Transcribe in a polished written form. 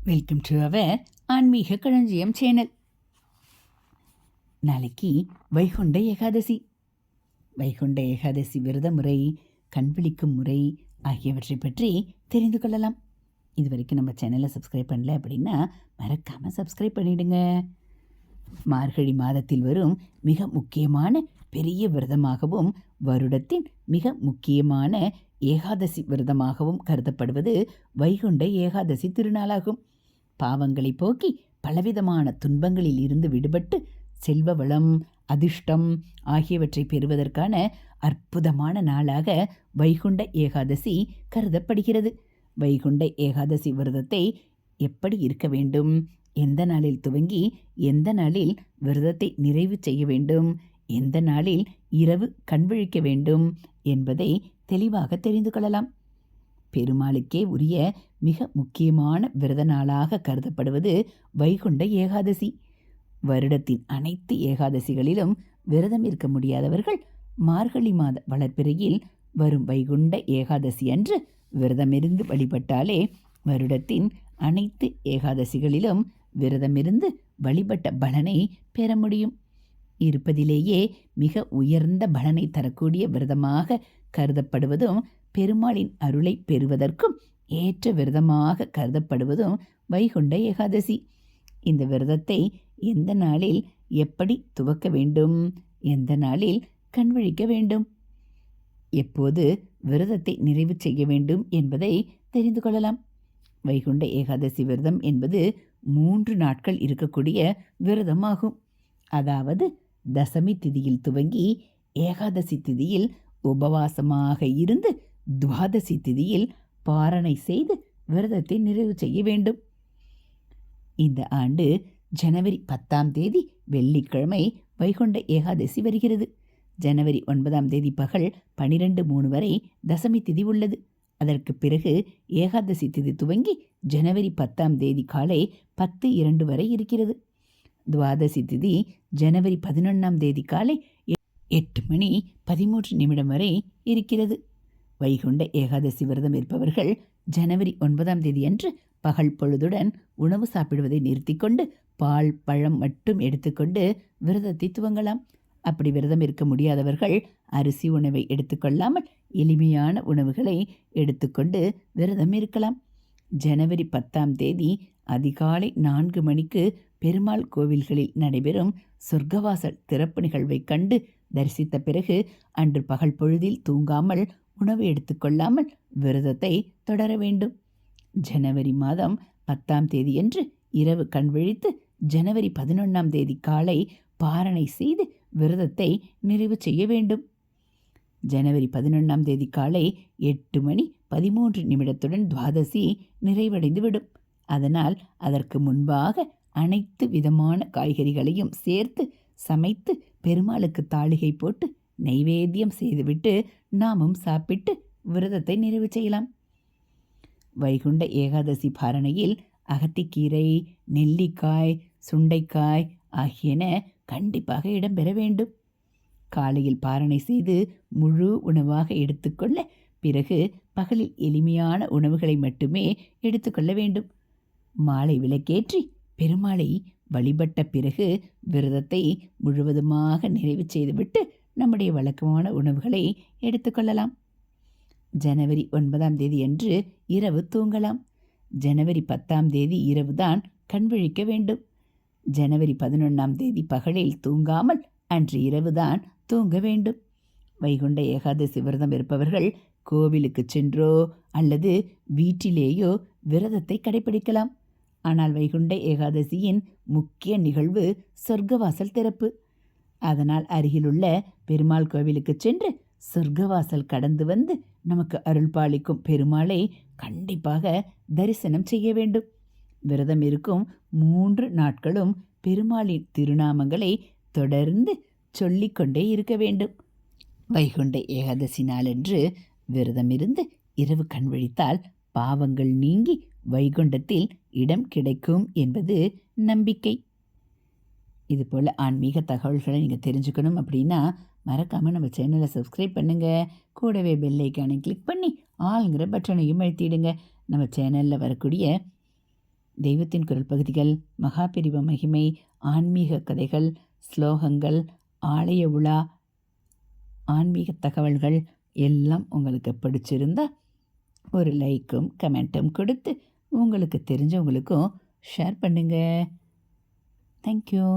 Welcome to our ஆன்மீக களஞ்சியம் channel. நாளைக்கு வைகுண்ட ஏகாதசி. வைகுண்ட ஏகாதசி விரத முறை, கண்விழிக்கும் முறை ஆகியவற்றை பற்றி தெரிந்து கொள்ளலாம். இது வரைக்கும் நம்ம சேனலை சப்ஸ்கிரைப் பண்ணல அப்படின்னா மறக்காமல் சப்ஸ்கிரைப் பண்ணிவிடுங்க. மார்கழி மாதத்தில் வரும் மிக முக்கியமான பெரிய விரதமாகவும் வருடத்தின் மிக முக்கியமான ஏகாதசி விரதமாகவும் கருதப்படுவது வைகுண்ட ஏகாதசி திருநாளாகும். பாவங்களை போக்கி பலவிதமான துன்பங்களில் இருந்து விடுபட்டு செல்வ வளம், அதிர்ஷ்டம் ஆகியவற்றை பெறுவதற்கான அற்புதமான நாளாக வைகுண்ட ஏகாதசி கருதப்படுகிறது. வைகுண்ட ஏகாதசி விரதத்தை எப்படி இருக்க வேண்டும், எந்த நாளில் துவங்கி எந்த நாளில் விரதத்தை நிறைவு செய்ய வேண்டும், எந்த நாளில் இரவு கண்விழிக்க வேண்டும் என்பதை தெளிவாக தெரிந்து கொள்ளலாம். பெருமாளுக்கே உரிய மிக முக்கியமான விரத நாளாக கருதப்படுவது வைகுண்ட ஏகாதசி. வருடத்தின் அனைத்து ஏகாதசிகளிலும் விரதம் இருக்க முடியாதவர்கள் மார்கழி மாத வளர்ப்பிறையில் வரும் வைகுண்ட ஏகாதசி அன்று விரதமிருந்து வழிபட்டாலே வருடத்தின் அனைத்து ஏகாதசிகளிலும் விரதமிருந்து வழிபட்ட பலனை பெற முடியும். இருப்பதிலேயே மிக உயர்ந்த பலனை தரக்கூடிய விரதமாக கருதப்படுவதும் பெருமாளின் அருளை பெறுவதற்கும் ஏற்ற விரதமாக கருதப்படுவதும் வைகுண்ட ஏகாதசி. இந்த விரதத்தை எந்த நாளில் எப்படி துவக்க வேண்டும், எந்த நாளில் கண்விழிக்க வேண்டும், எப்போது விரதத்தை நிறைவு செய்ய வேண்டும் என்பதை தெரிந்து கொள்ளலாம். வைகுண்ட ஏகாதசி விரதம் என்பது 3 நாட்கள் இருக்கக்கூடிய விரதமாகும். அதாவது தசமி திதியில் துவங்கி ஏகாதசி திதியில் உபவாசமாக இருந்து துவாதசி திதியில் பாரணை செய்து விரதத்தை நிறைவு செய்ய வேண்டும். இந்த ஆண்டு ஜனவரி 10ஆம் தேதி வெள்ளிக்கிழமை வைகுண்ட ஏகாதசி வருகிறது. ஜனவரி 9ஆம் தேதி பகல் 12:03 வரை தசமி திதி உள்ளது. அதற்கு பிறகு ஏகாதசி திதி துவங்கி ஜனவரி 10ஆம் தேதி காலை 10:02 வரை இருக்கிறது. துவாதசி திதி ஜனவரி 11ஆம் தேதி காலை 8:13 வரை இருக்கிறது. வைகுண்ட ஏகாதசி விரதம் இருப்பவர்கள் ஜனவரி 9ஆம் தேதி அன்று பகல் பொழுதுடன் உணவு சாப்பிடுவதை நிறுத்தி கொண்டு பால், பழம் மட்டும் எடுத்துக்கொண்டு விரதத்தை துவங்கலாம். அப்படி விரதம் இருக்க முடியாதவர்கள் அரிசி உணவை எடுத்துக்கொள்ளாமல் எளிமையான உணவுகளை எடுத்துக்கொண்டு விரதம் இருக்கலாம். ஜனவரி 10ஆம் தேதி அதிகாலை 4 மணிக்கு பெருமாள் கோவில்களில் நடைபெறும் சொர்க்கவாசல் திறப்பு நிகழ்வை கண்டு தரிசித்த பிறகு அன்று பகல் பொழுதில் தூங்காமல் உணவு எடுத்துக்கொள்ளாமல் விரதத்தை தொடர வேண்டும். ஜனவரி மாதம் 10ஆம் தேதியன்று இரவு கண்விழித்து ஜனவரி 11ஆம் தேதி காலை பாரணை செய்து விரதத்தை நிறைவு செய்ய வேண்டும். ஜனவரி 11ஆம் தேதி காலை 8:13 துவாதசி நிறைவடைந்துவிடும். அதனால் அதற்கு முன்பாக அனைத்து விதமான காய்கறிகளையும் சேர்த்து சமைத்து பெருமாளுக்கு தாளிகை போட்டு நைவேத்தியம் செய்துவிட்டு நாமும் சாப்பிட்டு விரதத்தை நிறைவு செய்யலாம். வைகுண்ட ஏகாதசி பாரணையில் அகத்திக்கீரை, நெல்லிக்காய், சுண்டைக்காய் ஆகியன கண்டிப்பாக இடம்பெற வேண்டும். காலையில் பாரணை செய்து முழு உணவாக எடுத்துக்கொள்ள பிறகு பகலில் எளிமையான உணவுகளை மட்டுமே எடுத்துக்கொள்ள வேண்டும். மாலை விளக்கேற்றி பெருமாளை வழிபட்ட பிறகு விரதத்தை முழுவதுமாக நிறைவு செய்துவிட்டு நம்முடைய வழக்கமான உணவுகளை எடுத்துக்கொள்ளலாம். ஜனவரி 9ஆம் தேதி அன்று இரவு தூங்கலாம். ஜனவரி 10ஆம் தேதி இரவுதான் கண்விழிக்க வேண்டும். ஜனவரி 11ஆம் தேதி பகலில் தூங்காமல் அன்று இரவுதான் தூங்க வேண்டும். வைகுண்ட ஏகாதசி விரதம் இருப்பவர்கள் கோவிலுக்கு சென்றோ அல்லது வீட்டிலேயோ விரதத்தை கடைபிடிக்கலாம். ஆனால் வைகுண்ட ஏகாதசியின் முக்கிய நிகழ்வு சொர்க்கவாசல் திறப்பு. அதனால் அருகிலுள்ள பெருமாள் கோவிலுக்கு சென்று சொர்க்கவாசல் கடந்து வந்து நமக்கு அருள் பாலிக்கும் பெருமாளை கண்டிப்பாக தரிசனம் செய்ய வேண்டும். விரதம் இருக்கும் 3 நாட்களும் பெருமாளின் திருநாமங்களை தொடர்ந்து சொல்லிக்கொண்டே இருக்க வேண்டும். வைகுண்ட ஏகாதசி நாளன்று விரதமிருந்து இரவு கண்விழித்தால் பாவங்கள் நீங்கி வைகுண்டத்தில் இடம் கிடைக்கும் என்பது நம்பிக்கை. இதுபோல் ஆன்மீக தகவல்களை நீங்கள் தெரிஞ்சுக்கணும் அப்படின்னா மறக்காமல் நம்ம சேனலை சப்ஸ்கிரைப் பண்ணுங்கள். கூடவே பெல் ஐக்கானை கிளிக் பண்ணி ஆளுங்கிற பட்டனையும் அழுத்திடுங்க. நம்ம சேனலில் வரக்கூடிய தெய்வத்தின் குரல் பகுதிகள், மகாபெரிவ மகிமை, ஆன்மீக கதைகள், ஸ்லோகங்கள், ஆலய உலா, ஆன்மீக தகவல்கள் எல்லாம் உங்களுக்கு பிடிச்சிருந்தா ஒரு லைக்கும் கமெண்ட்டும் கொடுத்து உங்களுக்கு தெரிஞ்சவங்களுக்கும் ஷேர் பண்ணுங்கள். தேங்க்யூ.